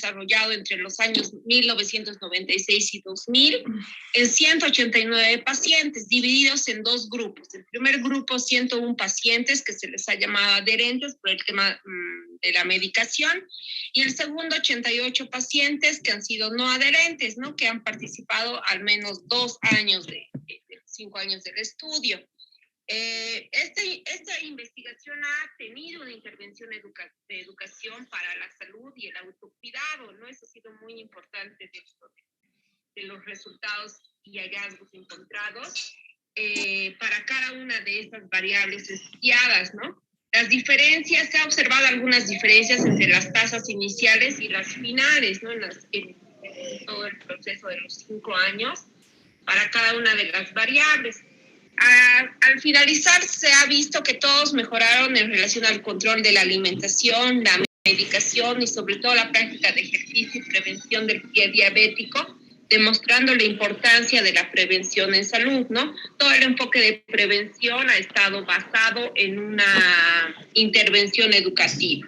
desarrollado entre los años 1996 y 2000 en 189 pacientes, divididos en dos grupos. El primer grupo, 101 pacientes que se les ha llamado adherentes por el tema de la medicación, y el segundo, 88 pacientes que han sido no adherentes, ¿no? Que han participado al menos 2 años de 5 años del estudio. Esta investigación ha tenido una intervención de educación para la salud y el autocuidado, ¿no? Eso ha sido muy importante de los resultados y hallazgos encontrados para cada una de estas variables estudiadas, ¿no? Las diferencias, se ha observado algunas diferencias entre las tasas iniciales y las finales, ¿no? En todo el proceso de los 5 años para cada una de las variables. Al finalizar, se ha visto que todos mejoraron en relación al control de la alimentación, la medicación y sobre todo la práctica de ejercicio y prevención del pie diabético, demostrando la importancia de la prevención en salud, ¿no? Todo el enfoque de prevención ha estado basado en una intervención educativa.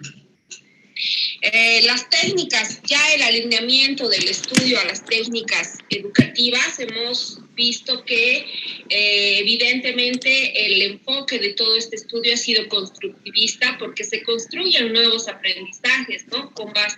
Las técnicas, ya el alineamiento del estudio a las técnicas educativas, hemos visto que evidentemente el enfoque de todo este estudio ha sido constructivista porque se construyen nuevos aprendizajes, ¿no? Con base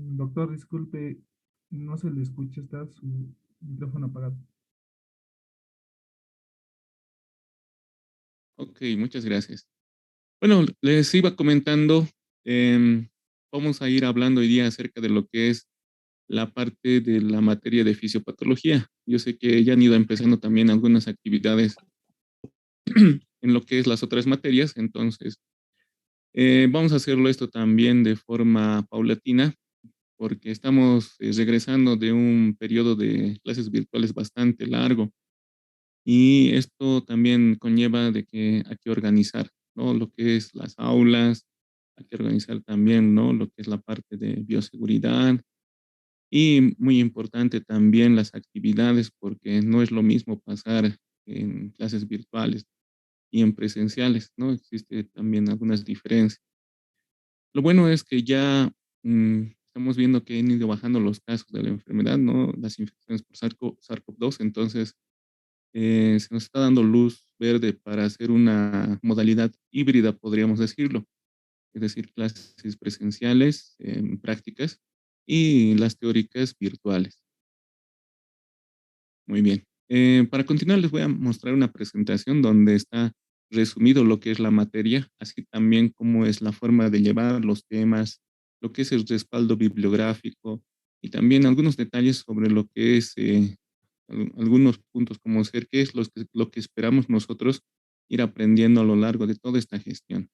Doctor, disculpe, no se le escucha, está su micrófono apagado. Ok, muchas gracias. Bueno, les iba comentando, em, vamos a ir hablando hoy día acerca de lo que es la parte de la materia de fisiopatología. Yo sé que ya han ido empezando también algunas actividades en lo que es las otras materias, entonces vamos a hacerlo esto también de forma paulatina, porque estamos regresando de un periodo de clases virtuales bastante largo. Y esto también conlleva de que hay que organizar, ¿no? Lo que es las aulas, hay que organizar también, ¿no? Lo que es la parte de bioseguridad y muy importante también las actividades, porque no es lo mismo pasar en clases virtuales y en presenciales, ¿no? Existe también algunas diferencias. Lo bueno es que ya estamos viendo que han ido bajando los casos de la enfermedad, ¿no? Las infecciones por SARS-CoV-2, entonces se nos está dando luz verde para hacer una modalidad híbrida, podríamos decirlo, es decir, clases presenciales, prácticas, y las teóricas virtuales. Muy bien. Para continuar, les voy a mostrar una presentación donde está resumido lo que es la materia, así también cómo es la forma de llevar los temas, lo que es el respaldo bibliográfico y también algunos detalles sobre lo que es algunos puntos como ser qué es lo que esperamos nosotros ir aprendiendo a lo largo de toda esta gestión.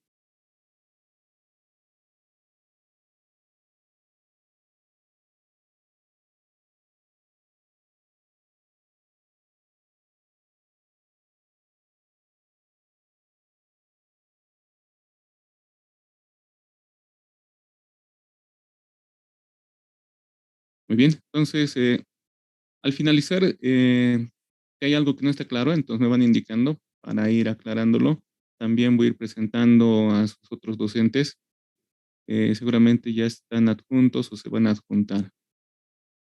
Muy bien, entonces al finalizar, si hay algo que no está claro, entonces me van indicando para ir aclarándolo. También voy a ir presentando a sus otros docentes. Seguramente ya están adjuntos o se van a adjuntar.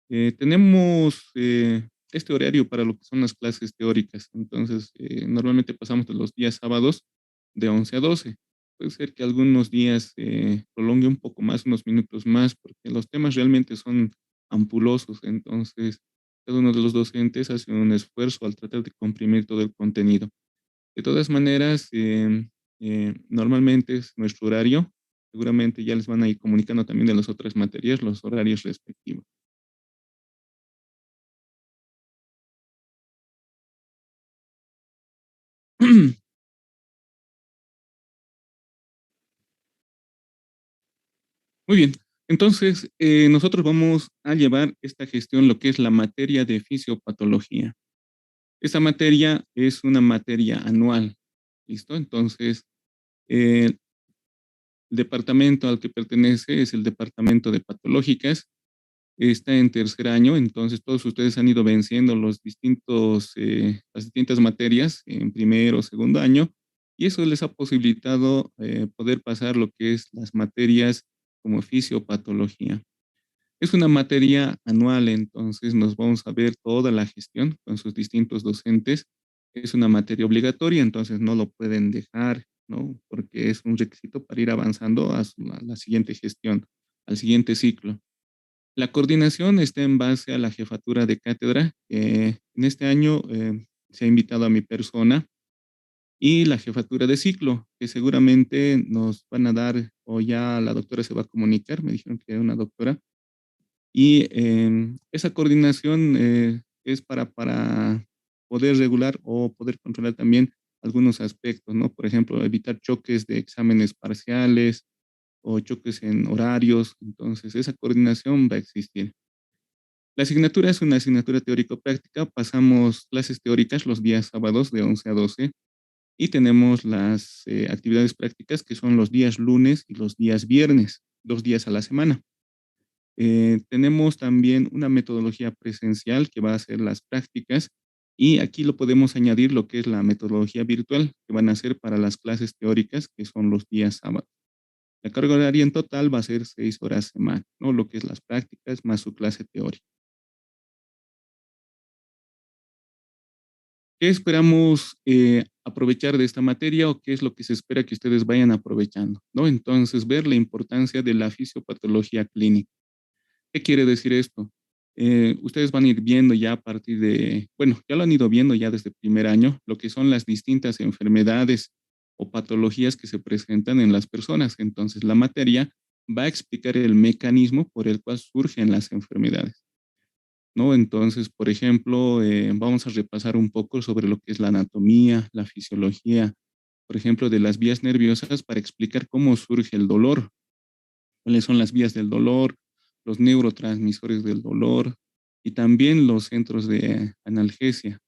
Tenemos este horario para lo que son las clases teóricas. Entonces, normalmente pasamos de los días sábados de 11 a 12. Puede ser que algunos días prolongue un poco más, unos minutos más, porque los temas realmente son ampulosos. Entonces, cada uno de los docentes hace un esfuerzo al tratar de comprimir todo el contenido. De todas maneras, normalmente es nuestro horario. Seguramente ya les van a ir comunicando también de las otras materias, los horarios respectivos. Muy bien. Entonces, nosotros vamos a llevar esta gestión, lo que es la materia de fisiopatología. Esta materia es una materia anual. ¿Listo? Entonces, el departamento al que pertenece es el departamento de patológicas. Está en tercer año, entonces todos ustedes han ido venciendo las distintas materias en primero o segundo año, y eso les ha posibilitado poder pasar lo que es las materias como fisiopatología. Es una materia anual, entonces nos vamos a ver toda la gestión con sus distintos docentes. Es una materia obligatoria, entonces no lo pueden dejar, ¿no? Porque es un requisito para ir avanzando a la siguiente gestión, al siguiente ciclo. La coordinación está en base a la jefatura de cátedra. En este año se ha invitado a mi persona y la jefatura de ciclo, que seguramente nos van a dar, o ya la doctora se va a comunicar, me dijeron que era una doctora, y esa coordinación es para poder regular o poder controlar también algunos aspectos, ¿no? Por ejemplo, evitar choques de exámenes parciales o choques en horarios. Entonces, esa coordinación va a existir. La asignatura es una asignatura teórico-práctica. Pasamos clases teóricas los días sábados de 11 a 12 y tenemos las actividades prácticas que son los días lunes y los días viernes, 2 días a la semana. Tenemos también una metodología presencial que va a ser las prácticas y aquí lo podemos añadir lo que es la metodología virtual que van a ser para las clases teóricas que son los días sábados. La carga horaria en total va a ser 6 horas semana, ¿no? Lo que es las prácticas más su clase teórica. ¿Qué esperamos aprovechar de esta materia o qué es lo que se espera que ustedes vayan aprovechando? ¿No? Entonces, ver la importancia de la fisiopatología clínica. ¿Qué quiere decir esto? Ustedes van a ir viendo ya a partir de, bueno, ya lo han ido viendo ya desde primer año, lo que son las distintas enfermedades o patologías que se presentan en las personas. Entonces, la materia va a explicar el mecanismo por el cual surgen las enfermedades, ¿no? Entonces, por ejemplo, vamos a repasar un poco sobre lo que es la anatomía, la fisiología, por ejemplo, de las vías nerviosas para explicar cómo surge el dolor, cuáles son las vías del dolor, los neurotransmisores del dolor y también los centros de analgesia.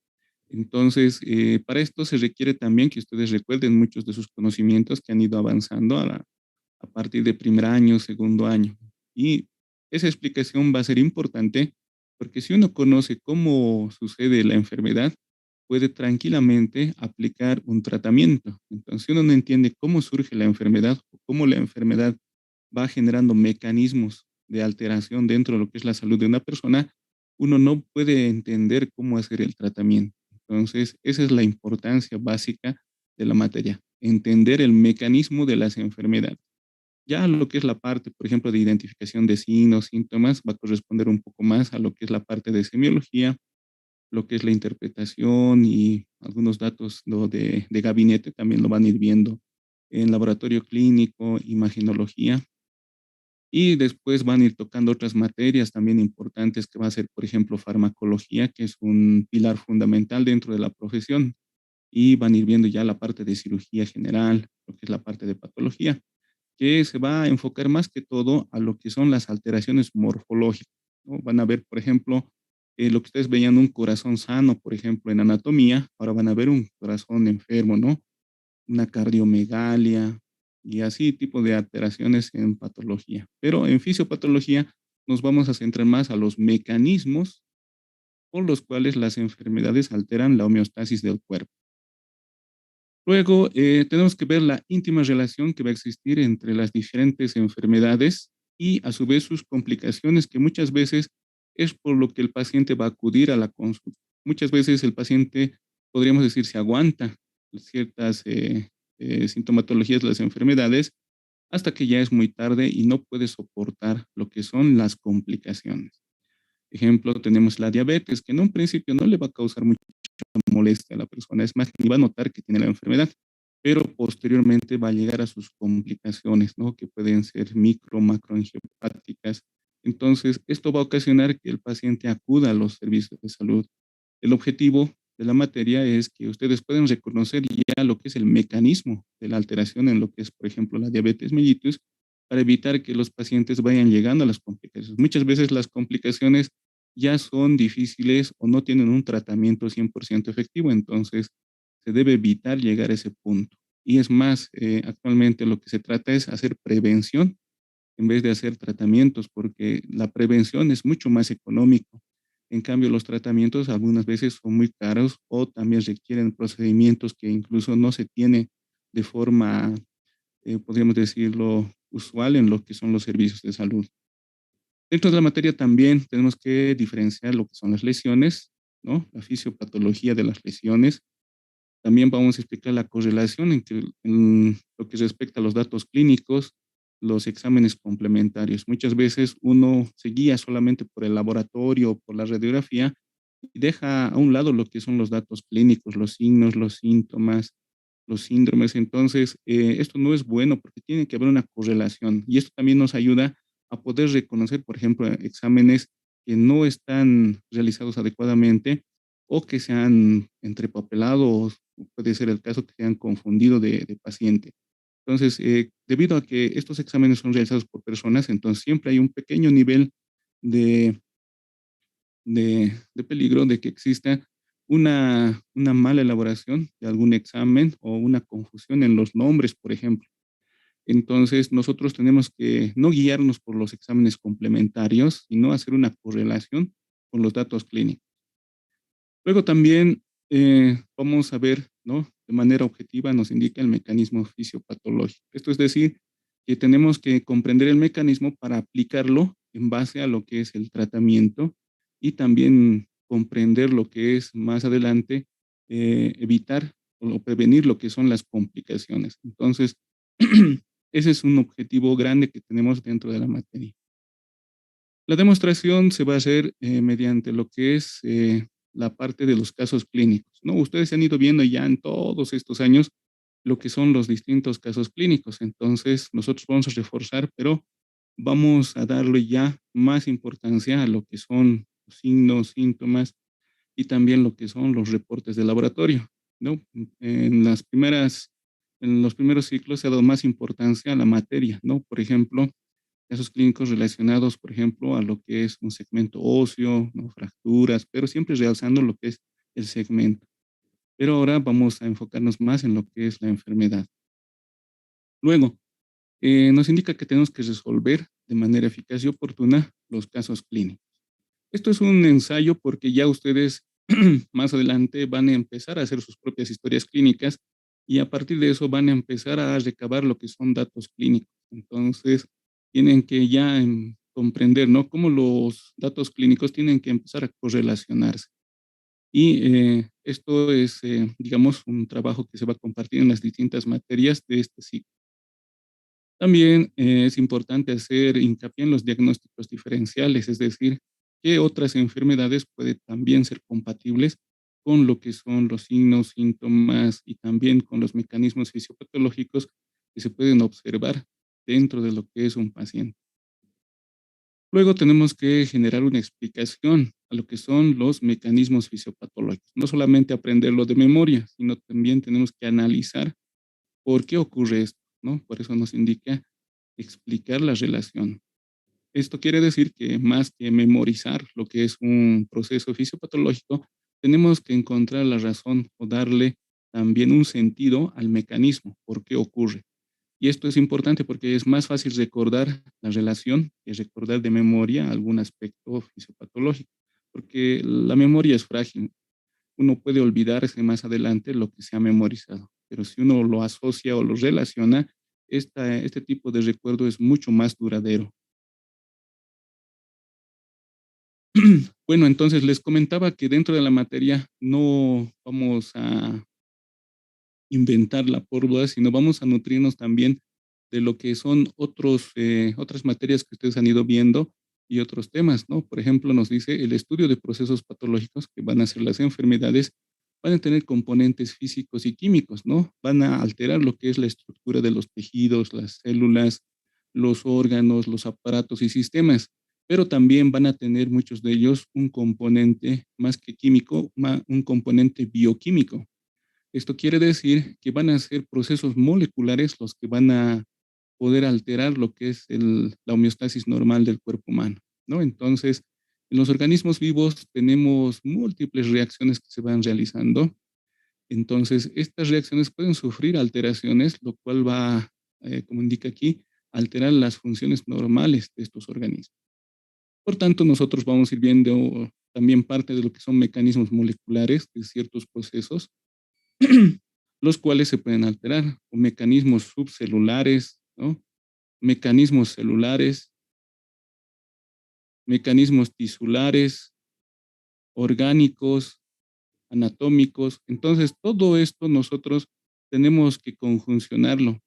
Entonces, para esto se requiere también que ustedes recuerden muchos de sus conocimientos que han ido avanzando a partir de primer año, segundo año. Y esa explicación va a ser importante porque si uno conoce cómo sucede la enfermedad, puede tranquilamente aplicar un tratamiento. Entonces, si uno no entiende cómo surge la enfermedad o cómo la enfermedad va generando mecanismos de alteración dentro de lo que es la salud de una persona, uno no puede entender cómo hacer el tratamiento. Entonces, esa es la importancia básica de la materia, entender el mecanismo de las enfermedades. Ya lo que es la parte, por ejemplo, de identificación de signos, síntomas, va a corresponder un poco más a lo que es la parte de semiología, lo que es la interpretación y algunos datos de gabinete también lo van a ir viendo en laboratorio clínico, imaginología, y después van a ir tocando otras materias también importantes que va a ser, por ejemplo, farmacología, que es un pilar fundamental dentro de la profesión, y van a ir viendo ya la parte de cirugía general, lo que es la parte de patología, que se va a enfocar más que todo a lo que son las alteraciones morfológicas, ¿no? Van a ver, por ejemplo, lo que ustedes veían un corazón sano, por ejemplo, en anatomía, ahora van a ver un corazón enfermo, ¿no? Una cardiomegalia y así tipo de alteraciones en patología. Pero en fisiopatología nos vamos a centrar más a los mecanismos por los cuales las enfermedades alteran la homeostasis del cuerpo. Luego, tenemos que ver la íntima relación que va a existir entre las diferentes enfermedades y a su vez sus complicaciones, que muchas veces es por lo que el paciente va a acudir a la consulta. Muchas veces el paciente, podríamos decir, se aguanta ciertas sintomatologías de las enfermedades hasta que ya es muy tarde y no puede soportar lo que son las complicaciones. Ejemplo, tenemos la diabetes, que en un principio no le va a causar mucha molestia a la persona, es más, ni va a notar que tiene la enfermedad, pero posteriormente va a llegar a sus complicaciones, ¿no? Que pueden ser micro, macroangiopáticas. Entonces, esto va a ocasionar que el paciente acuda a los servicios de salud. El objetivo de la materia es que ustedes puedan reconocer ya lo que es el mecanismo de la alteración en lo que es, por ejemplo, la diabetes mellitus, para evitar que los pacientes vayan llegando a las complicaciones. Muchas veces las complicaciones ya son difíciles o no tienen un tratamiento 100% efectivo, entonces se debe evitar llegar a ese punto. Y es más, actualmente lo que se trata es hacer prevención en vez de hacer tratamientos, porque la prevención es mucho más económico. En cambio, los tratamientos algunas veces son muy caros o también requieren procedimientos que incluso no se tiene de forma, podríamos decirlo, usual en lo que son los servicios de salud. Dentro de la materia también tenemos que diferenciar lo que son las lesiones, ¿no? La fisiopatología de las lesiones. También vamos a explicar la correlación entre lo que respecta a los datos clínicos, los exámenes complementarios. Muchas veces uno se guía solamente por el laboratorio o por la radiografía y deja a un lado lo que son los datos clínicos, los signos, los síntomas, los síndromes. Entonces, esto no es bueno porque tiene que haber una correlación y esto también nos ayuda a poder reconocer, por ejemplo, exámenes que no están realizados adecuadamente o que se han entrepapelado, o puede ser el caso que se han confundido de paciente. Entonces, debido a que estos exámenes son realizados por personas, entonces siempre hay un pequeño nivel de, de peligro de que exista una mala elaboración de algún examen o una confusión en los nombres, por ejemplo. Entonces, nosotros tenemos que no guiarnos por los exámenes complementarios, sino hacer una correlación con los datos clínicos. Luego también vamos a ver, ¿no? De manera objetiva nos indica el mecanismo fisiopatológico. Esto es decir, que tenemos que comprender el mecanismo para aplicarlo en base a lo que es el tratamiento y también comprender lo que es más adelante evitar o prevenir lo que son las complicaciones. Entonces, ese es un objetivo grande que tenemos dentro de la materia. La demostración se va a hacer mediante lo que es la parte de los casos clínicos, ¿no? Ustedes se han ido viendo ya en todos estos años lo que son los distintos casos clínicos. Entonces, nosotros vamos a reforzar, pero vamos a darle ya más importancia a lo que son los signos, síntomas y también lo que son los reportes de laboratorio, ¿no? En los primeros ciclos se ha dado más importancia a la materia, ¿no? Por ejemplo, casos clínicos relacionados, por ejemplo, a lo que es un segmento óseo, ¿no? Fracturas, pero siempre realzando lo que es el segmento. Pero ahora vamos a enfocarnos más en lo que es la enfermedad. Luego, nos indica que tenemos que resolver de manera eficaz y oportuna los casos clínicos. Esto es un ensayo porque ya ustedes más adelante van a empezar a hacer sus propias historias clínicas y a partir de eso van a empezar a recabar lo que son datos clínicos. Entonces, tienen que ya comprender, ¿no? Cómo los datos clínicos tienen que empezar a correlacionarse. Y esto es, digamos, un trabajo que se va a compartir en las distintas materias de este ciclo. También es importante hacer hincapié en los diagnósticos diferenciales, es decir, qué otras enfermedades pueden también ser compatibles con lo que son los signos, síntomas y también con los mecanismos fisiopatológicos que se pueden observar dentro de lo que es un paciente. Luego tenemos que generar una explicación a lo que son los mecanismos fisiopatológicos. No solamente aprenderlo de memoria, sino también tenemos que analizar por qué ocurre esto, ¿no? Por eso nos indica explicar la relación. Esto quiere decir que más que memorizar lo que es un proceso fisiopatológico, tenemos que encontrar la razón o darle también un sentido al mecanismo, por qué ocurre. Y esto es importante porque es más fácil recordar la relación que recordar de memoria algún aspecto fisiopatológico, porque la memoria es frágil. Uno puede olvidarse más adelante lo que se ha memorizado, pero si uno lo asocia o lo relaciona, este tipo de recuerdo es mucho más duradero. Bueno, entonces les comentaba que dentro de la materia no vamos a inventar la pólvora, sino vamos a nutrirnos también de lo que son otras materias que ustedes han ido viendo y otros temas, ¿no? Por ejemplo, nos dice el estudio de procesos patológicos que van a ser las enfermedades, van a tener componentes físicos y químicos, ¿no? Van a alterar lo que es la estructura de los tejidos, las células, los órganos, los aparatos y sistemas, pero también van a tener muchos de ellos un componente más que químico, un componente bioquímico. Esto quiere decir que van a ser procesos moleculares los que van a poder alterar lo que es la homeostasis normal del cuerpo humano, ¿no? Entonces, en los organismos vivos tenemos múltiples reacciones que se van realizando. Entonces, estas reacciones pueden sufrir alteraciones, lo cual va, como indica aquí, a alterar las funciones normales de estos organismos. Por tanto, nosotros vamos a ir viendo también parte de lo que son mecanismos moleculares de ciertos procesos los cuales se pueden alterar, o mecanismos subcelulares, ¿no? Mecanismos celulares, mecanismos tisulares, orgánicos, anatómicos. Entonces, todo esto nosotros tenemos que conjuncionarlo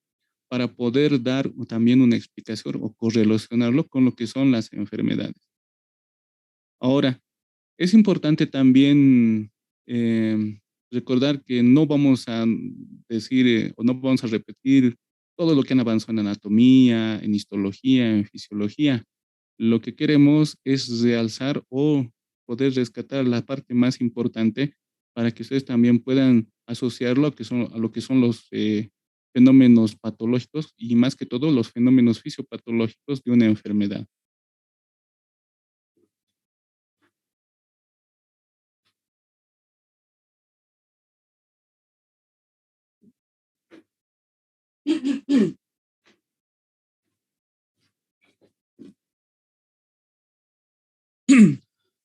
para poder dar también una explicación o correlacionarlo con lo que son las enfermedades. Ahora, es importante también recordar que no vamos a decir o no vamos a repetir todo lo que han avanzado en anatomía, en histología, en fisiología. Lo que queremos es realzar o poder rescatar la parte más importante para que ustedes también puedan asociarlo a lo que son los fenómenos patológicos y más que todo los fenómenos fisiopatológicos de una enfermedad.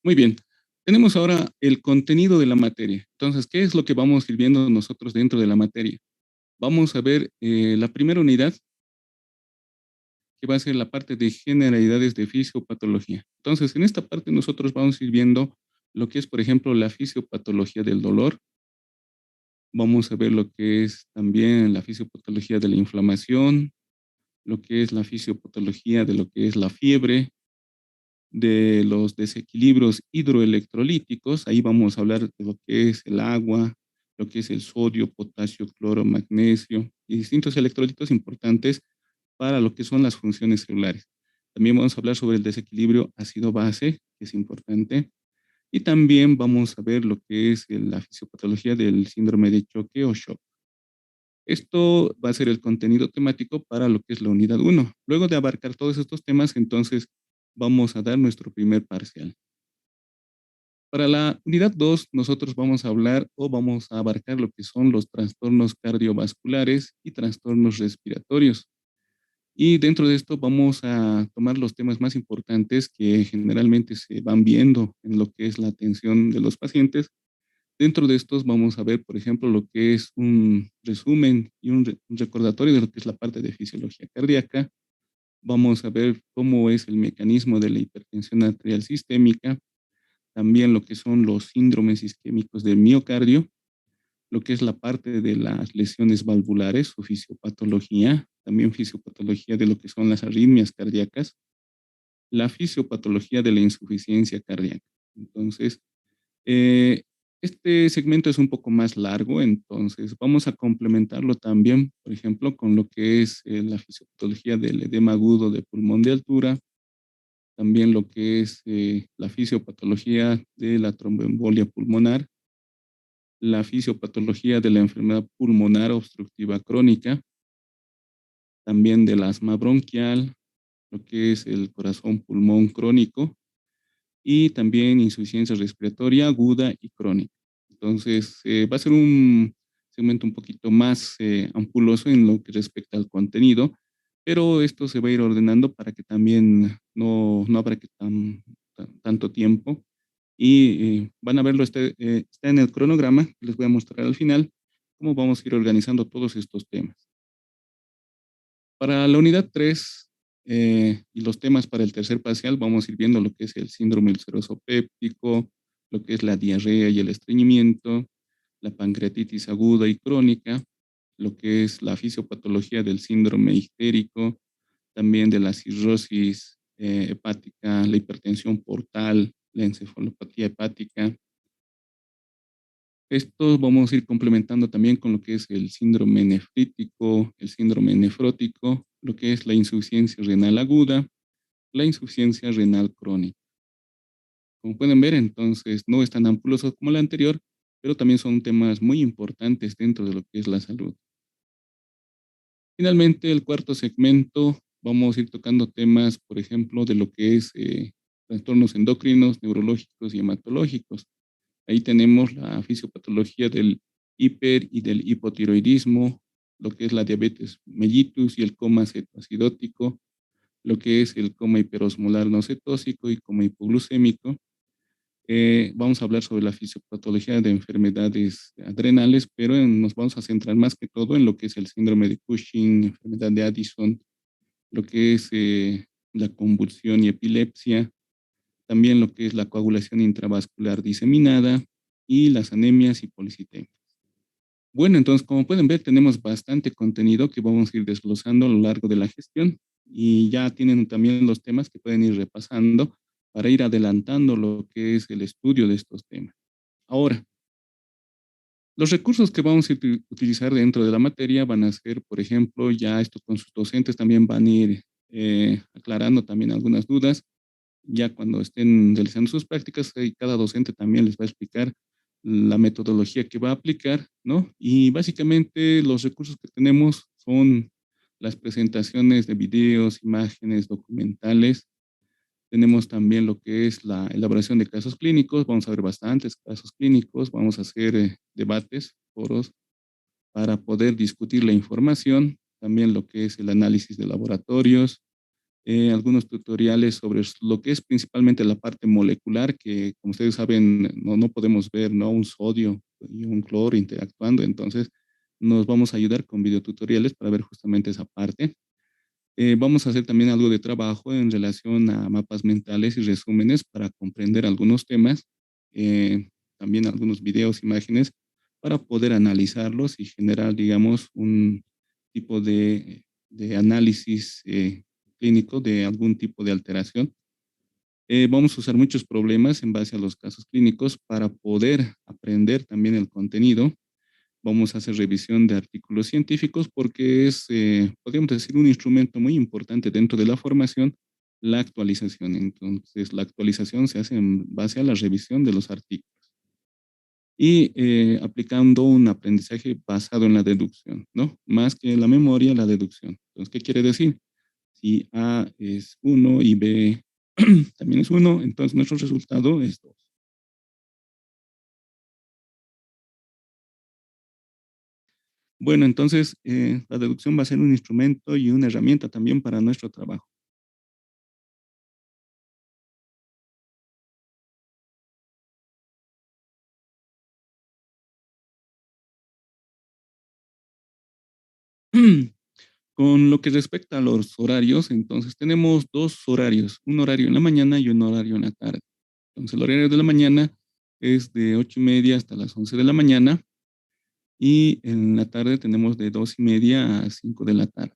Muy bien. Tenemos ahora el contenido de la materia. Entonces, ¿qué es lo que vamos a ir viendo nosotros dentro de la materia? Vamos a ver la primera unidad, que va a ser la parte de generalidades de fisiopatología. Entonces, en esta parte nosotros vamos a ir viendo lo que es, por ejemplo, la fisiopatología del dolor. Vamos a ver lo que es también la fisiopatología de la inflamación, lo que es la fisiopatología de lo que es la fiebre, de los desequilibrios hidroelectrolíticos. Ahí vamos a hablar de lo que es el agua, lo que es el sodio, potasio, cloro, magnesio y distintos electrolitos importantes para lo que son las funciones celulares. También vamos a hablar sobre el desequilibrio ácido-base, que es importante. Y también vamos a ver lo que es la fisiopatología del síndrome de choque o shock. Esto va a ser el contenido temático para lo que es la unidad 1. Luego de abarcar todos estos temas, entonces vamos a dar nuestro primer parcial. Para la unidad 2, nosotros vamos a hablar o vamos a abarcar lo que son los trastornos cardiovasculares y trastornos respiratorios. Y dentro de esto vamos a tomar los temas más importantes que generalmente se van viendo en lo que es la atención de los pacientes. Dentro de estos vamos a ver, por ejemplo, lo que es un resumen y un recordatorio de lo que es la parte de fisiología cardíaca. Vamos a ver cómo es el mecanismo de la hipertensión arterial sistémica, también lo que son los síndromes isquémicos del miocardio, lo que es la parte de las lesiones valvulares o fisiopatología, también fisiopatología de lo que son las arritmias cardíacas, la fisiopatología de la insuficiencia cardíaca. Entonces, eh, este segmento es un poco más largo, entonces vamos a complementarlo también, por ejemplo, con lo que es la fisiopatología del edema agudo de pulmón de altura, también lo que es la fisiopatología de la tromboembolia pulmonar, la fisiopatología de la enfermedad pulmonar obstructiva crónica, también del asma bronquial, lo que es el corazón pulmón crónico y también insuficiencia respiratoria aguda y crónica. Entonces, va a ser un segmento un poquito más ampuloso en lo que respecta al contenido, pero esto se va a ir ordenando para que también no abarque tanto tiempo. Y van a verlo, está en el cronograma que les voy a mostrar al final, cómo vamos a ir organizando todos estos temas. Para la unidad 3 y los temas para el tercer parcial, vamos a ir viendo lo que es el síndrome ulceroso péptico, lo que es la diarrea y el estreñimiento, la pancreatitis aguda y crónica, lo que es la fisiopatología del síndrome ictérico, también de la cirrosis hepática, la hipertensión portal, la encefalopatía hepática. Esto vamos a ir complementando también con lo que es el síndrome nefrítico, el síndrome nefrótico, lo que es la insuficiencia renal aguda, la insuficiencia renal crónica. Como pueden ver, entonces no es tan ampuloso como la anterior, pero también son temas muy importantes dentro de lo que es la salud. Finalmente, el cuarto segmento, vamos a ir tocando temas, por ejemplo, de lo que es trastornos endocrinos, neurológicos y hematológicos. Ahí tenemos la fisiopatología del hiper y del hipotiroidismo, lo que es la diabetes mellitus y el coma cetoacidótico, lo que es el coma hiperosmolar no cetósico y coma hipoglucémico. Vamos a hablar sobre la fisiopatología de enfermedades adrenales, pero nos vamos a centrar más que todo en lo que es el síndrome de Cushing, enfermedad de Addison, lo que es la convulsión y epilepsia, también lo que es la coagulación intravascular diseminada y las anemias y policitemia. Bueno, entonces, como pueden ver, tenemos bastante contenido que vamos a ir desglosando a lo largo de la gestión y ya tienen también los temas que pueden ir repasando para ir adelantando lo que es el estudio de estos temas. Ahora, los recursos que vamos a utilizar dentro de la materia van a ser, por ejemplo, ya esto con sus docentes también van a ir aclarando también algunas dudas. Ya cuando estén realizando sus prácticas, cada docente también les va a explicar la metodología que va a aplicar, ¿no? Y básicamente los recursos que tenemos son las presentaciones de videos, imágenes, documentales. Tenemos también lo que es la elaboración de casos clínicos. Vamos a ver bastantes casos clínicos. Vamos a hacer debates, foros, para poder discutir la información. También lo que es el análisis de laboratorios, algunos tutoriales sobre lo que es principalmente la parte molecular, que como ustedes saben, no podemos ver, ¿no? Un sodio y un cloro interactuando, entonces nos vamos a ayudar con videotutoriales para ver justamente esa parte. Vamos a hacer también algo de trabajo en relación a mapas mentales y resúmenes para comprender algunos temas, también algunos videos, imágenes, para poder analizarlos y generar, digamos, un tipo de análisis clínico de algún tipo de alteración. Vamos a usar muchos problemas en base a los casos clínicos para poder aprender también el contenido. Vamos a hacer revisión de artículos científicos porque es, podríamos decir, un instrumento muy importante dentro de la formación, la actualización. Entonces, la actualización se hace en base a la revisión de los artículos y aplicando un aprendizaje basado en la deducción, ¿no? Más que la memoria, la deducción. Entonces, ¿qué quiere decir? Si A es 1 y B también es 1, entonces nuestro resultado es 2. Bueno, entonces la deducción va a ser un instrumento y una herramienta también para nuestro trabajo. Con lo que respecta a los horarios, entonces tenemos dos horarios, un horario en la mañana y un horario en la tarde. Entonces el horario de la mañana es de 8:30 hasta las 11 de la mañana y en la tarde tenemos de 2:30 a 5 de la tarde.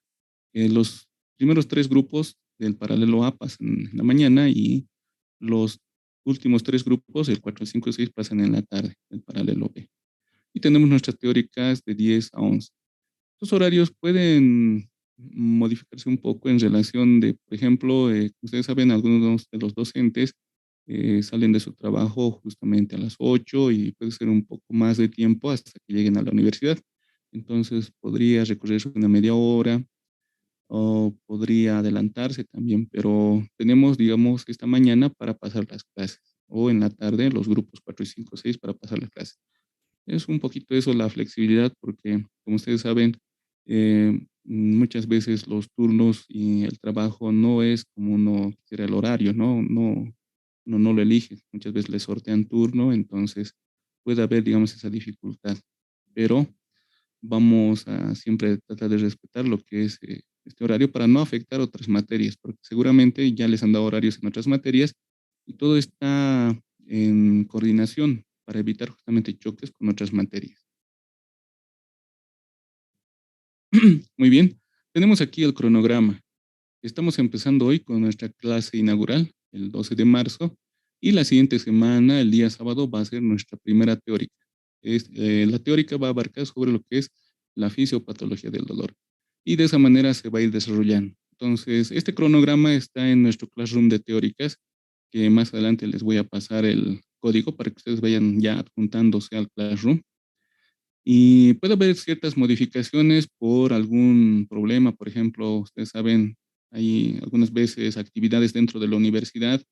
Los primeros tres grupos del paralelo A pasan en la mañana y los últimos tres grupos, el 4, 5 y 6, pasan en la tarde, el paralelo B. Y tenemos nuestras teóricas de 10 a 11. Los horarios pueden modificarse un poco en relación de, por ejemplo, ustedes saben, algunos de los docentes salen de su trabajo justamente a las 8 y puede ser un poco más de tiempo hasta que lleguen a la universidad. Entonces podría recorrerse una media hora o podría adelantarse también, pero tenemos, digamos, esta mañana para pasar las clases o en la tarde los grupos 4 y 5, 6 para pasar las clases. Es un poquito eso la flexibilidad porque, como ustedes saben, muchas veces los turnos y el trabajo no es como uno quiere el horario, ¿no? No lo elige. Muchas veces le sortean turno, entonces puede haber, digamos, esa dificultad. Pero vamos a siempre tratar de respetar lo que es este horario para no afectar otras materias, porque seguramente ya les han dado horarios en otras materias y todo está en coordinación para evitar justamente choques con otras materias. Muy bien, tenemos aquí el cronograma. Estamos empezando hoy con nuestra clase inaugural, el 12 de marzo, y la siguiente semana, el día sábado, va a ser nuestra primera teórica. La teórica va a abarcar sobre lo que es la fisiopatología del dolor. Y de esa manera se va a ir desarrollando. Entonces, este cronograma está en nuestro Classroom de teóricas, que más adelante les voy a pasar el código para que ustedes vayan ya adjuntándose al Classroom. Y puede haber ciertas modificaciones por algún problema, por ejemplo, ustedes saben, hay algunas veces actividades dentro de la universidad,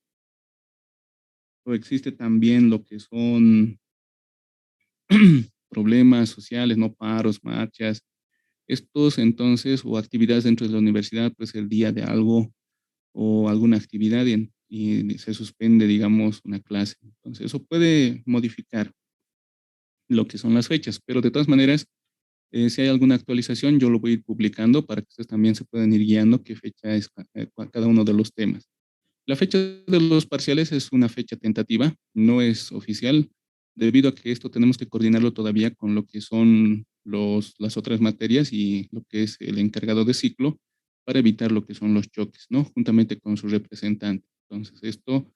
o existe también lo que son problemas sociales, no paros, marchas, estos entonces, o actividades dentro de la universidad, pues el día de algo o alguna actividad y se suspende, digamos, una clase. Entonces, eso puede modificar lo que son las fechas, pero de todas maneras, si hay alguna actualización, yo lo voy a ir publicando para que ustedes también se puedan ir guiando qué fecha es cada uno de los temas. La fecha de los parciales es una fecha tentativa, no es oficial, debido a que esto tenemos que coordinarlo todavía con lo que son las otras materias y lo que es el encargado de ciclo para evitar lo que son los choques, ¿no? Juntamente con su representante. Entonces, esto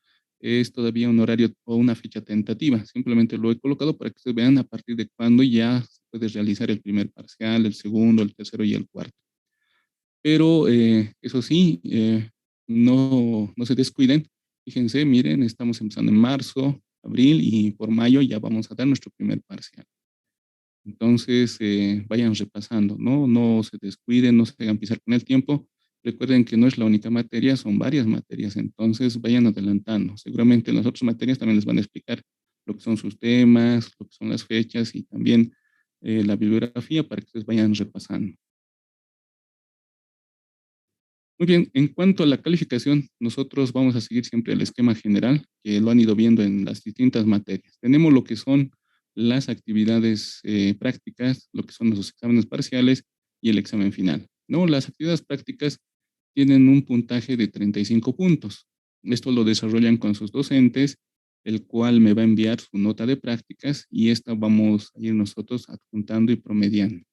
es todavía un horario o una fecha tentativa. Simplemente lo he colocado para que ustedes vean a partir de cuándo ya se puede realizar el primer parcial, el segundo, el tercero y el cuarto. Pero eso sí, no se descuiden. Fíjense, miren, estamos empezando en marzo, abril y por mayo ya vamos a dar nuestro primer parcial. Entonces, vayan repasando, ¿no? No se descuiden, no se hagan pisar con el tiempo. Recuerden que no es la única materia, son varias materias, entonces vayan adelantando. Seguramente en las otras materias también les van a explicar lo que son sus temas, lo que son las fechas y también la bibliografía para que ustedes vayan repasando. Muy bien, en cuanto a la calificación, nosotros vamos a seguir siempre el esquema general que lo han ido viendo en las distintas materias. Tenemos lo que son las actividades prácticas, lo que son los exámenes parciales y el examen final. ¿No? Las actividades prácticas tienen un puntaje de 35 puntos. Esto lo desarrollan con sus docentes, el cual me va a enviar su nota de prácticas y esta vamos a ir nosotros adjuntando y promediando.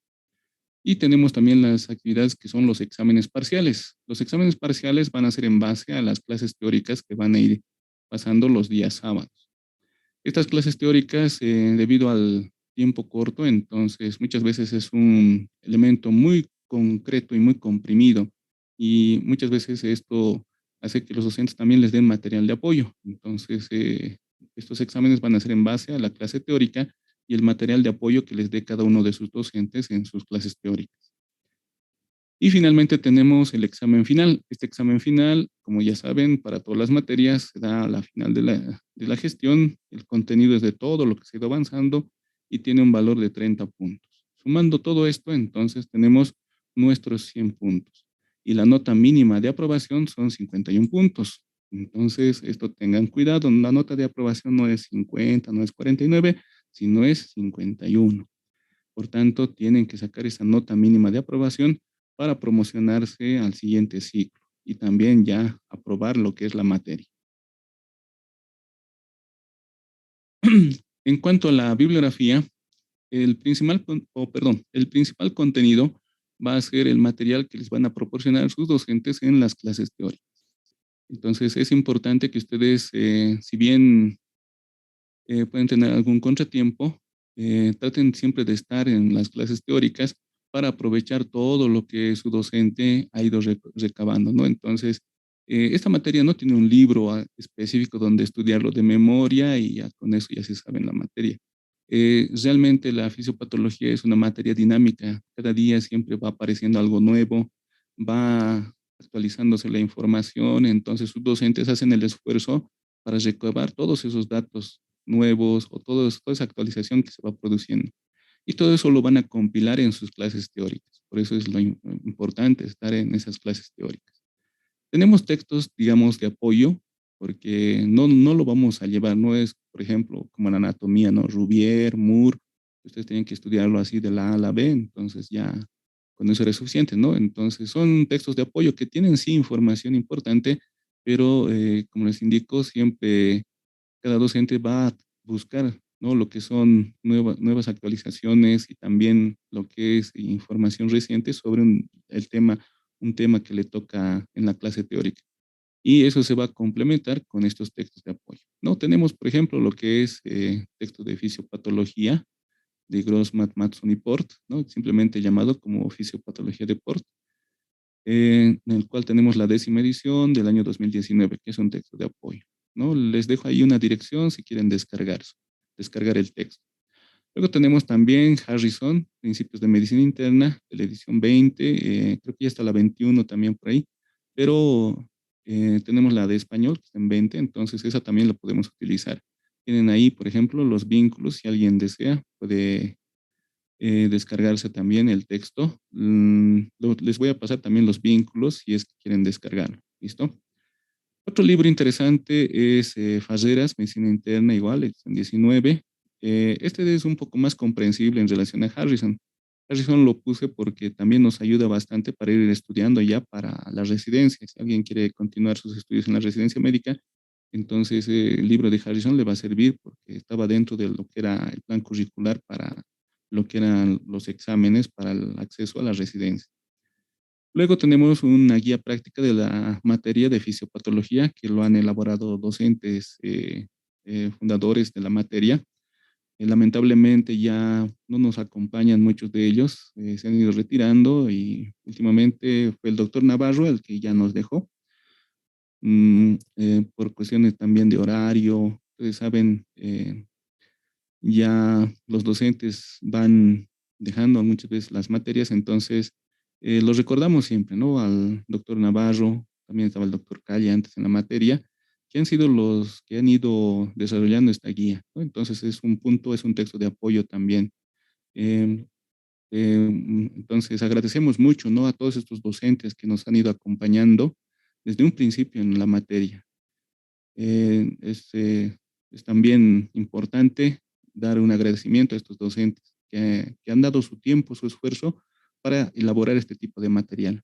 Y tenemos también las actividades que son los exámenes parciales. Los exámenes parciales van a ser en base a las clases teóricas que van a ir pasando los días sábados. Estas clases teóricas, debido al tiempo corto, entonces muchas veces es un elemento muy concreto y muy comprimido, y muchas veces esto hace que los docentes también les den material de apoyo. Entonces, estos exámenes van a ser en base a la clase teórica y el material de apoyo que les dé cada uno de sus docentes en sus clases teóricas. Y finalmente tenemos el examen final. Este examen final, como ya saben, para todas las materias se da a la final de la gestión. El contenido es de todo lo que se ha ido avanzando y tiene un valor de 30 puntos. Sumando todo esto, entonces tenemos nuestros 100 puntos. Y la nota mínima de aprobación son 51 puntos. Entonces, esto tengan cuidado, la nota de aprobación no es 50, no es 49, sino es 51. Por tanto, tienen que sacar esa nota mínima de aprobación para promocionarse al siguiente ciclo y también ya aprobar lo que es la materia. En cuanto a la bibliografía, el principal contenido va a ser el material que les van a proporcionar sus docentes en las clases teóricas. Entonces, es importante que ustedes, si bien pueden tener algún contratiempo, traten siempre de estar en las clases teóricas para aprovechar todo lo que su docente ha ido recabando, ¿no? Entonces, esta materia no tiene un libro específico donde estudiarlo de memoria y ya con eso ya se sabe la materia. Realmente la fisiopatología es una materia dinámica. Cada día siempre va apareciendo algo nuevo, va actualizándose la información, entonces sus docentes hacen el esfuerzo para recabar todos esos datos nuevos o toda esa actualización que se va produciendo. Y todo eso lo van a compilar en sus clases teóricas. Por eso es lo importante estar en esas clases teóricas. Tenemos textos, digamos, de apoyo, porque no lo vamos a llevar, no es, por ejemplo, como la anatomía, ¿no? Rubier, Moore, ustedes tienen que estudiarlo así de la A a la B, entonces ya con eso era suficiente, ¿no? Entonces son textos de apoyo que tienen sí información importante, pero como les indico, siempre cada docente va a buscar, ¿no? Lo que son nuevas actualizaciones y también lo que es información reciente sobre un tema que le toca en la clase teórica. Y eso se va a complementar con estos textos de apoyo, ¿no? Tenemos, por ejemplo, lo que es texto de fisiopatología de Grossman, Matson y Port, ¿no? Simplemente llamado como fisiopatología de Port, en el cual tenemos la 10ª edición del año 2019, que es un texto de apoyo, ¿no? Les dejo ahí una dirección si quieren descargar el texto. Luego tenemos también Harrison, Principios de Medicina Interna, de la edición 20, creo que ya está la 21 también por ahí, pero tenemos la de español, que está en 20, entonces esa también la podemos utilizar. Tienen ahí, por ejemplo, los vínculos, si alguien desea, puede descargarse también el texto. Les voy a pasar también los vínculos si es que quieren descargarlo. ¿Listo? Otro libro interesante es Farreras, Medicina Interna, igual, edición 19. Este es un poco más comprensible en relación a Harrison. Harrison lo puse porque también nos ayuda bastante para ir estudiando ya para la residencia. Si alguien quiere continuar sus estudios en la residencia médica, entonces el libro de Harrison le va a servir porque estaba dentro de lo que era el plan curricular para lo que eran los exámenes para el acceso a la residencia. Luego tenemos una guía práctica de la materia de fisiopatología que lo han elaborado docentes fundadores de la materia. Lamentablemente ya no nos acompañan muchos de ellos, se han ido retirando y últimamente fue el doctor Navarro el que ya nos dejó. Por cuestiones también de horario, ustedes saben, ya los docentes van dejando muchas veces las materias, entonces los recordamos siempre, ¿no? Al doctor Navarro, también estaba el doctor Calle antes en la materia, que han sido los que han ido desarrollando esta guía, ¿no? Entonces es un punto, es un texto de apoyo también. Eh, entonces agradecemos mucho, ¿no? A todos estos docentes que nos han ido acompañando desde un principio en la materia. Es también importante dar un agradecimiento a estos docentes que han dado su tiempo, su esfuerzo para elaborar este tipo de material.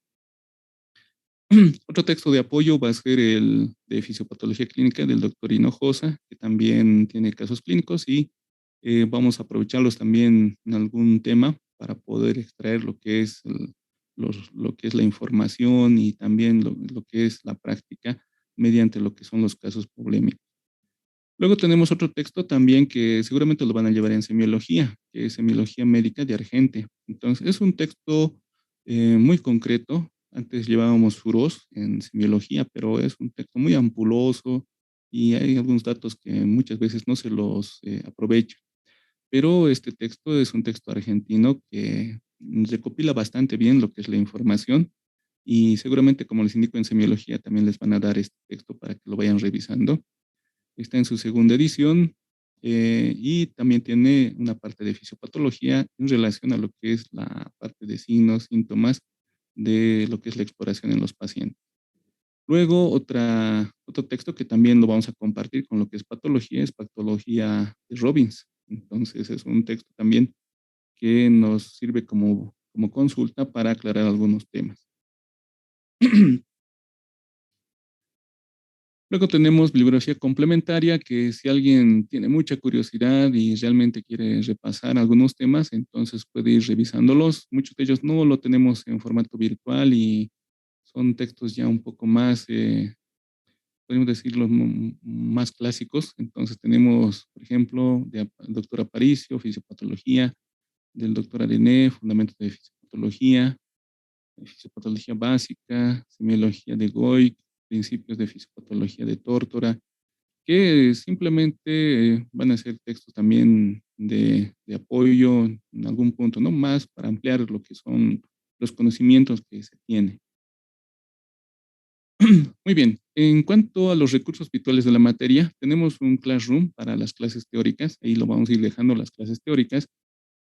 Otro texto de apoyo va a ser el de fisiopatología clínica del doctor Hinojosa, que también tiene casos clínicos y vamos a aprovecharlos también en algún tema para poder extraer lo que es, lo que es la información y también lo que es la práctica mediante lo que son los casos polémicos. Luego tenemos otro texto también que seguramente lo van a llevar en semiología, que es Semiología Médica de Argente. Entonces, es un texto muy concreto. Antes llevábamos Furos en semiología, pero es un texto muy ampuloso y hay algunos datos que muchas veces no se los aprovecha. Pero este texto es un texto argentino que recopila bastante bien lo que es la información y seguramente, como les indico en semiología, también les van a dar este texto para que lo vayan revisando. Está en su segunda edición y también tiene una parte de fisiopatología en relación a lo que es la parte de signos, síntomas de lo que es la exploración en los pacientes. Luego, otro texto que también lo vamos a compartir con lo que es patología de Robbins. Entonces, es un texto también que nos sirve como consulta para aclarar algunos temas. Luego tenemos bibliografía complementaria, que si alguien tiene mucha curiosidad y realmente quiere repasar algunos temas, entonces puede ir revisándolos. Muchos de ellos no lo tenemos en formato virtual y son textos ya un poco más, podemos decirlo, más clásicos. Entonces tenemos, por ejemplo, del doctor Aparicio, Fisiopatología, del doctor Arené, Fundamentos de Fisiopatología básica, Semiología de Goy, Principios de Fisiopatología de Tórtora, que simplemente van a ser textos también de apoyo en algún punto, no más para ampliar lo que son los conocimientos que se tiene. Muy bien, en cuanto a los recursos virtuales de la materia, tenemos un Classroom para las clases teóricas, ahí lo vamos a ir dejando las clases teóricas,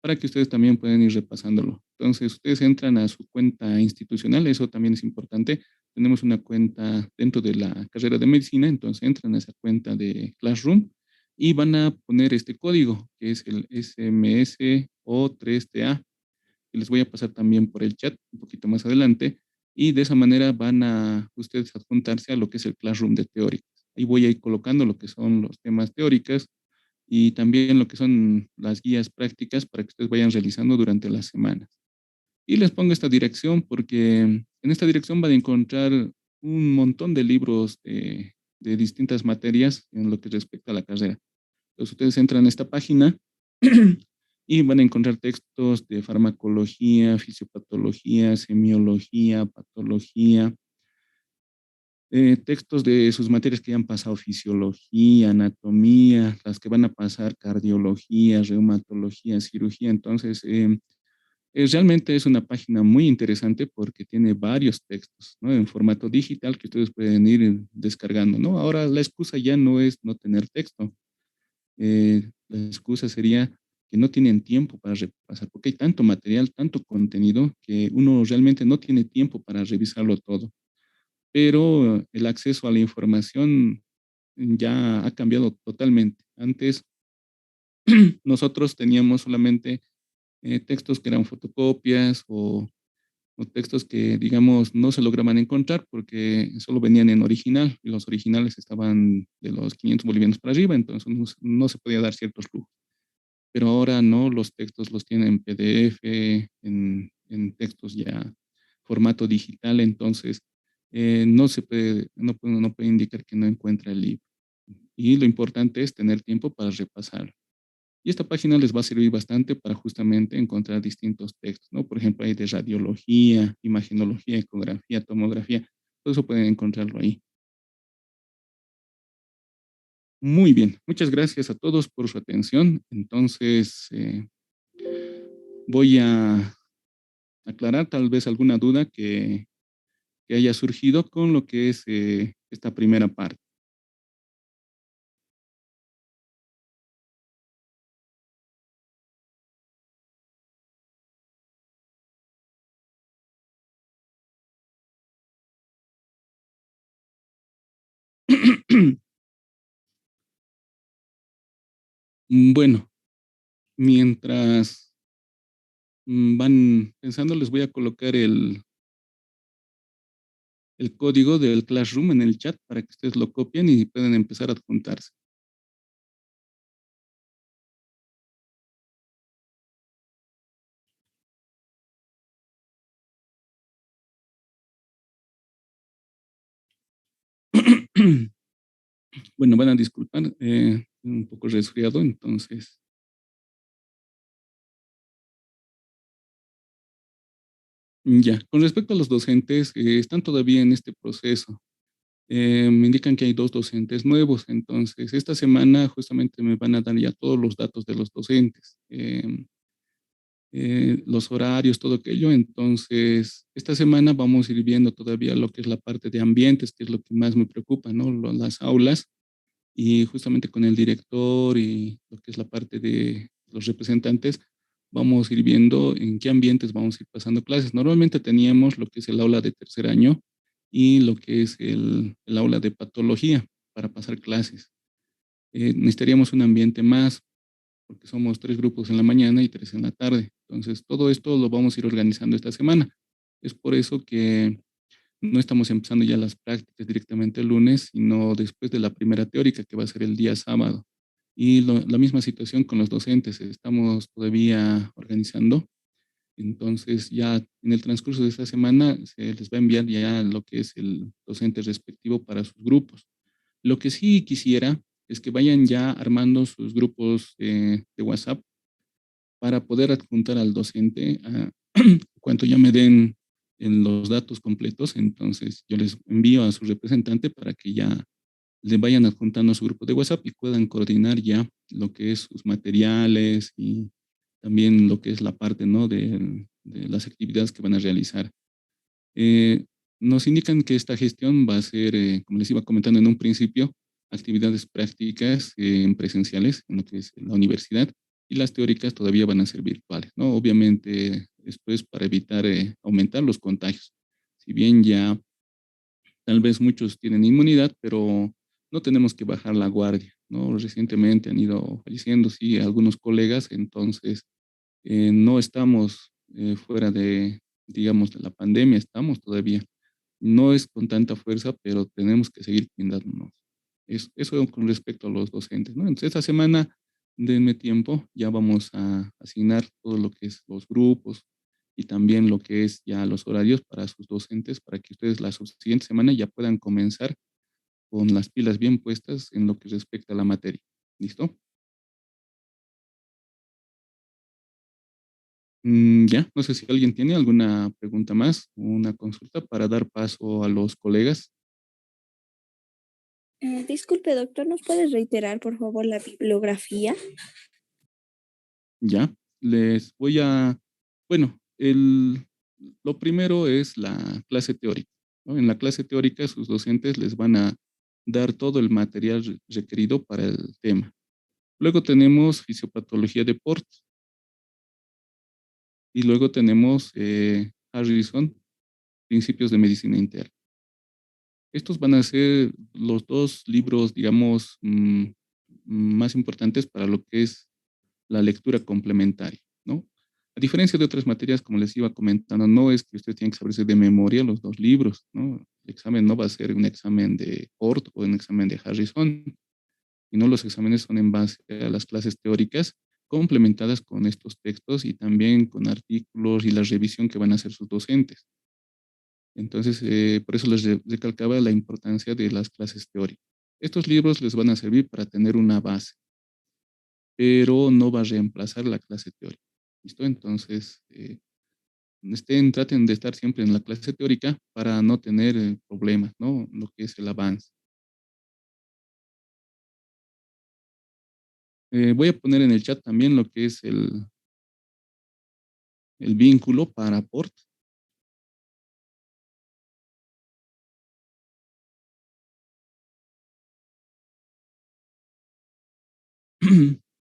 para que ustedes también puedan ir repasándolo. Entonces, ustedes entran a su cuenta institucional, eso también es importante. Tenemos una cuenta dentro de la carrera de medicina, entonces entran a esa cuenta de Classroom y van a poner este código, que es el SMSO3TA, que les voy a pasar también por el chat un poquito más adelante, y de esa manera van a ustedes adjuntarse a lo que es el Classroom de teóricas. Ahí voy a ir colocando lo que son los temas teóricos, y también lo que son las guías prácticas para que ustedes vayan realizando durante las semanas. Y les pongo esta dirección porque en esta dirección van a encontrar un montón de libros de distintas materias en lo que respecta a la carrera. Entonces ustedes entran a esta página y van a encontrar textos de farmacología, fisiopatología, semiología, patología, textos de sus materias que ya han pasado fisiología, anatomía, las que van a pasar cardiología, reumatología, cirugía. Entonces, realmente es una página muy interesante porque tiene varios textos, ¿no? En formato digital que ustedes pueden ir descargando, ¿no? Ahora la excusa ya no es no tener texto. La excusa sería que no tienen tiempo para repasar, porque hay tanto material, tanto contenido, que uno realmente no tiene tiempo para revisarlo todo, pero el acceso a la información ya ha cambiado totalmente. Antes nosotros teníamos solamente textos que eran fotocopias o textos que, digamos, no se lograban encontrar porque solo venían en original y los originales estaban de los 500 bolivianos para arriba, entonces no se podía dar ciertos lujos. Pero ahora no, los textos los tienen en PDF, en textos ya formato digital, entonces no puede indicar que no encuentra el libro. Y lo importante es tener tiempo para repasarlo. Y esta página les va a servir bastante para justamente encontrar distintos textos, ¿no? Por ejemplo, hay de radiología, imagenología, ecografía, tomografía, todo eso pueden encontrarlo ahí. Muy bien, muchas gracias a todos por su atención. Entonces, voy a aclarar tal vez alguna duda que haya surgido con lo que es esta primera parte. Bueno, mientras van pensando, les voy a colocar el código del Classroom en el chat para que ustedes lo copien y puedan empezar a adjuntarse. Bueno, van a disculpar, un poco resfriado, entonces, ya. Con respecto a los docentes, están todavía en este proceso. Me indican que hay 2 docentes nuevos, entonces esta semana justamente me van a dar ya todos los datos de los docentes, los horarios, todo aquello. Entonces, esta semana vamos a ir viendo todavía lo que es la parte de ambientes, que es lo que más me preocupa, ¿no? Las aulas, y justamente con el director y lo que es la parte de los representantes, vamos a ir viendo en qué ambientes vamos a ir pasando clases. Normalmente teníamos lo que es el aula de tercer año y lo que es el aula de patología para pasar clases. Necesitaríamos un ambiente más, porque somos 3 grupos en la mañana y 3 en la tarde. Entonces, todo esto lo vamos a ir organizando esta semana. Es por eso que no estamos empezando ya las prácticas directamente el lunes, sino después de la primera teórica, que va a ser el día sábado. Y la misma situación con los docentes, estamos todavía organizando. Entonces, ya en el transcurso de esta semana se les va a enviar ya lo que es el docente respectivo para sus grupos. Lo que sí quisiera es que vayan ya armando sus grupos de WhatsApp para poder adjuntar al docente cuanto ya me den en los datos completos. Entonces yo les envío a su representante para que ya le vayan adjuntando a su grupo de WhatsApp y puedan coordinar ya lo que es sus materiales y también lo que es la parte, ¿no? De las actividades que van a realizar. Eh, Nos indican que esta gestión va a ser, como les iba comentando en un principio, actividades prácticas presenciales en lo que es la universidad, y las teóricas todavía van a ser virtuales, ¿no? Obviamente esto es para evitar aumentar los contagios. Si bien ya tal vez muchos tienen inmunidad, pero no tenemos que bajar la guardia, ¿no? Recientemente han ido falleciendo, sí, algunos colegas, entonces no estamos fuera de, digamos, de la pandemia, estamos todavía. No es con tanta fuerza, pero tenemos que seguir cuidándonos. Eso con respecto a los docentes, ¿no? Entonces, esta semana, denme tiempo, ya vamos a asignar todo lo que es los grupos y también lo que es ya los horarios para sus docentes, para que ustedes la siguiente semana ya puedan comenzar con las pilas bien puestas en lo que respecta a la materia. ¿Listo? Ya, no sé si alguien tiene alguna pregunta más o una consulta para dar paso a los colegas. Disculpe, doctor, ¿nos puedes reiterar, por favor, la bibliografía? Ya, les voy a, bueno, lo primero es la clase teórica, ¿no? En la clase teórica sus docentes les van a dar todo el material requerido para el tema. Luego tenemos fisiopatología de deporte y luego tenemos Harrison, principios de medicina interna. Estos van a ser los 2 libros, digamos, más importantes para lo que es la lectura complementaria, ¿no? A diferencia de otras materias, como les iba comentando, no es que usted tiene que saberse de memoria los 2 libros, ¿no? El examen no va a ser un examen de Ford o un examen de Harrison, sino los exámenes son en base a las clases teóricas complementadas con estos textos y también con artículos y la revisión que van a hacer sus docentes. Entonces, por eso les recalcaba la importancia de las clases teóricas. Estos libros les van a servir para tener una base, pero no va a reemplazar la clase teórica. ¿Listo? Entonces, traten de estar siempre en la clase teórica para no tener problemas, ¿no? Lo que es el avance. Voy a poner en el chat también lo que es el vínculo para aporte.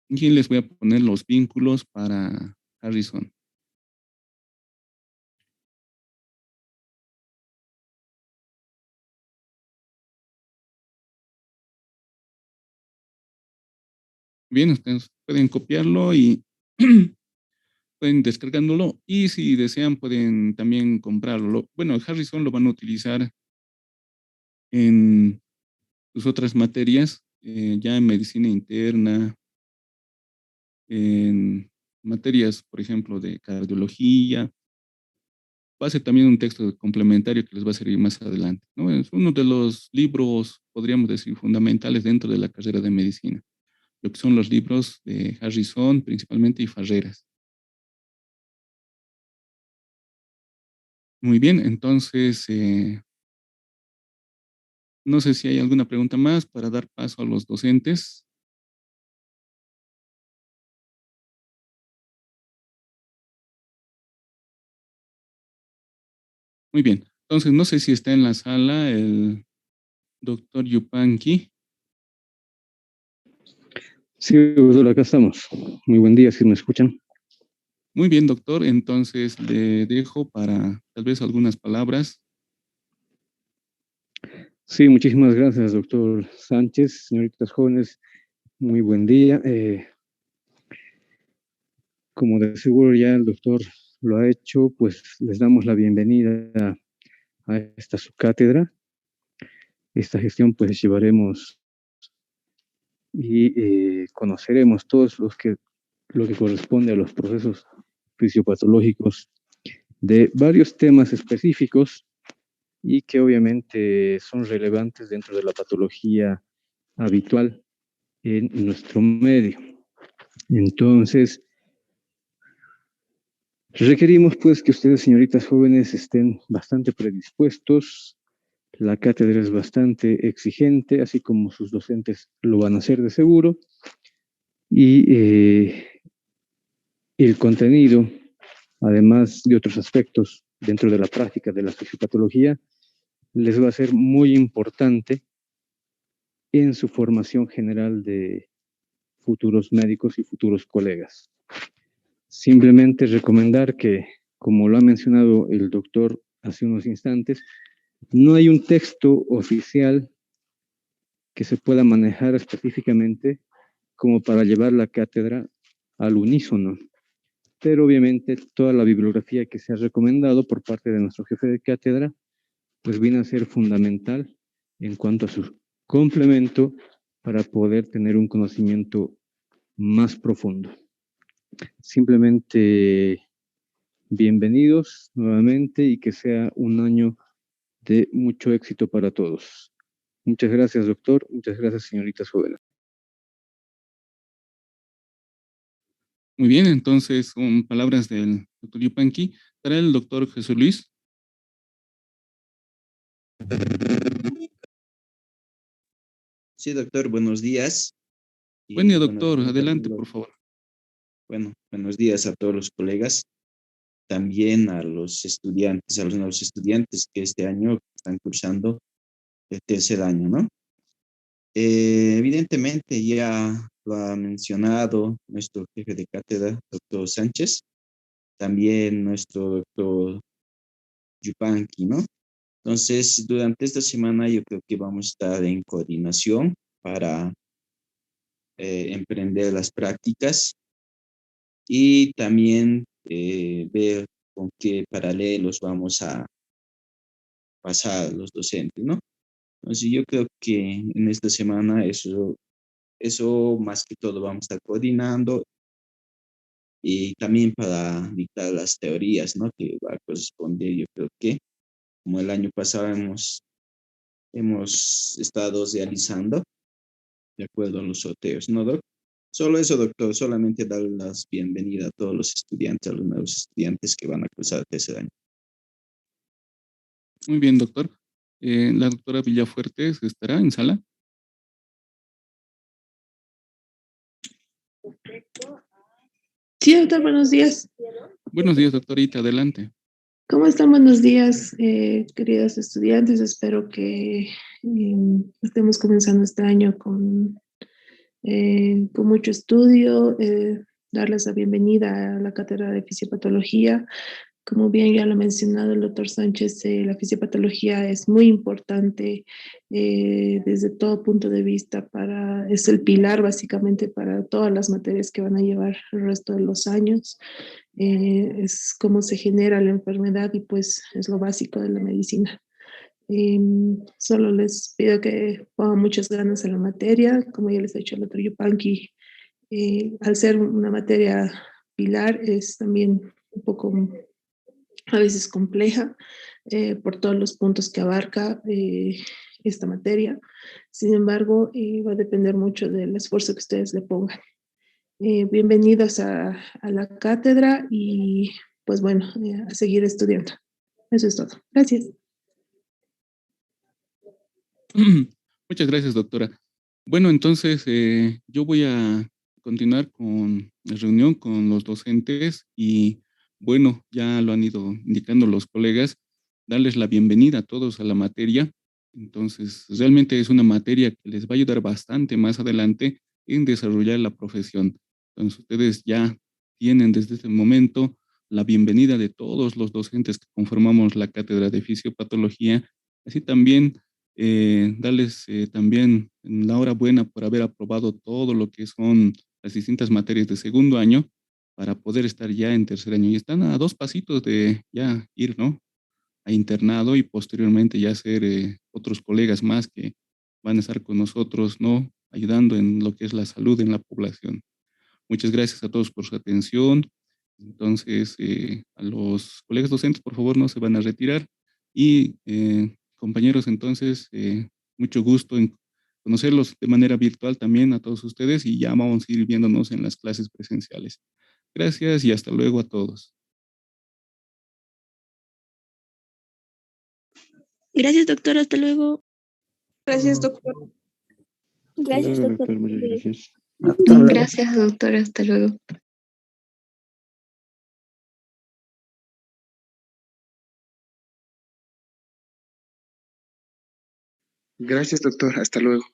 Y les voy a poner los vínculos para Harrison. Bien, ustedes pueden copiarlo y pueden descargándolo, y si desean pueden también comprarlo. Bueno, el Harrison lo van a utilizar en sus otras materias, ya en medicina interna, en materias, por ejemplo, de cardiología, va a ser también un texto complementario que les va a servir más adelante, ¿no? Es uno de los libros, podríamos decir, fundamentales dentro de la carrera de medicina, lo que son los libros de Harrison principalmente y Farreras. Muy bien, entonces, no sé si hay alguna pregunta más para dar paso a los docentes. Muy bien, entonces no sé si está en la sala el doctor Yupanqui. Sí, doctor, acá estamos. Muy buen día, si me escuchan. Muy bien, doctor, entonces le dejo para tal vez algunas palabras. Sí, muchísimas gracias, doctor Sánchez. Señoritas jóvenes, muy buen día. Como de seguro ya el doctor lo ha hecho, pues les damos la bienvenida a esta subcátedra. Esta gestión pues llevaremos y conoceremos todos lo que corresponde a los procesos fisiopatológicos de varios temas específicos y que obviamente son relevantes dentro de la patología habitual en nuestro medio. Entonces, requerimos pues que ustedes, señoritas jóvenes, estén bastante predispuestos. La cátedra es bastante exigente, así como sus docentes lo van a hacer de seguro. Y el contenido, además de otros aspectos dentro de la práctica de la fisiopatología, les va a ser muy importante en su formación general de futuros médicos y futuros colegas. Simplemente recomendar que, como lo ha mencionado el doctor hace unos instantes, no hay un texto oficial que se pueda manejar específicamente como para llevar la cátedra al unísono. Pero obviamente toda la bibliografía que se ha recomendado por parte de nuestro jefe de cátedra, pues viene a ser fundamental en cuanto a su complemento para poder tener un conocimiento más profundo. Simplemente bienvenidos nuevamente y que sea un año de mucho éxito para todos. Muchas gracias, doctor. Muchas gracias, señoritas jóvenes. Muy bien, entonces, con palabras del doctor Yupanqui, para el doctor Jesús Luis. Sí, doctor, buenos días. Buen día, Buenos doctor. días a Adelante, todos. por favor. Bueno, buenos días a todos los colegas, también a los estudiantes, a los nuevos estudiantes que este año están cursando el tercer año, ¿no? Evidentemente ya lo ha mencionado nuestro jefe de cátedra, doctor Sánchez, también nuestro doctor Yupanqui, ¿no? Entonces, durante esta semana yo creo que vamos a estar en coordinación para emprender las prácticas y también ver con qué paralelos vamos a pasar los docentes, ¿no? Entonces yo creo que en esta semana eso más que todo vamos a estar coordinando y también para dictar las teorías, ¿no? Que va a corresponder, yo creo que como el año pasado hemos estado realizando de acuerdo a los sorteos, ¿no, doc? Solo eso, doctor, solamente dar las bienvenidas a todos los estudiantes, a los nuevos estudiantes que van a cursar el tercer año. Muy bien, doctor. La doctora Villafuerte estará en sala. Sí, doctor, buenos días. Buenos días, doctorita. Adelante. ¿Cómo están? Buenos días, queridos estudiantes. Espero que estemos comenzando este año con mucho estudio. Darles la bienvenida a la cátedra de fisiopatología. Como bien ya lo ha mencionado el doctor Sánchez, la fisiopatología es muy importante desde todo punto de vista es el pilar básicamente para todas las materias que van a llevar el resto de los años. Es cómo se genera la enfermedad y pues es lo básico de la medicina. Solo les pido que pongan muchas ganas en la materia, como ya les ha dicho el doctor Yupanqui, al ser una materia pilar es también un poco a veces compleja por todos los puntos que abarca esta materia. Sin embargo, va a depender mucho del esfuerzo que ustedes le pongan. Bienvenidos a la cátedra y pues bueno, a seguir estudiando. Eso es todo. Gracias. Muchas gracias, doctora. Bueno, entonces yo voy a continuar con la reunión con los docentes y bueno, ya lo han ido indicando los colegas, darles la bienvenida a todos a la materia. Entonces, realmente es una materia que les va a ayudar bastante más adelante en desarrollar la profesión. Entonces, ustedes ya tienen desde este momento la bienvenida de todos los docentes que conformamos la cátedra de fisiopatología, así también darles también la hora buena por haber aprobado todo lo que son las distintas materias de segundo año para poder estar ya en tercer año. Y están a 2 pasitos de ya ir, ¿no? A internado y posteriormente ya ser otros colegas más que van a estar con nosotros, ¿no? Ayudando en lo que es la salud en la población. Muchas gracias a todos por su atención. Entonces, a los colegas docentes, por favor, no se van a retirar. Y compañeros, entonces, mucho gusto en conocerlos de manera virtual también a todos ustedes y ya vamos a ir viéndonos en las clases presenciales. Gracias y hasta luego a todos. Gracias, doctor. Hasta luego. Gracias, doctor. Gracias, doctor. Muchas gracias. Gracias, doctora. Hasta luego. Gracias, doctor. Hasta luego.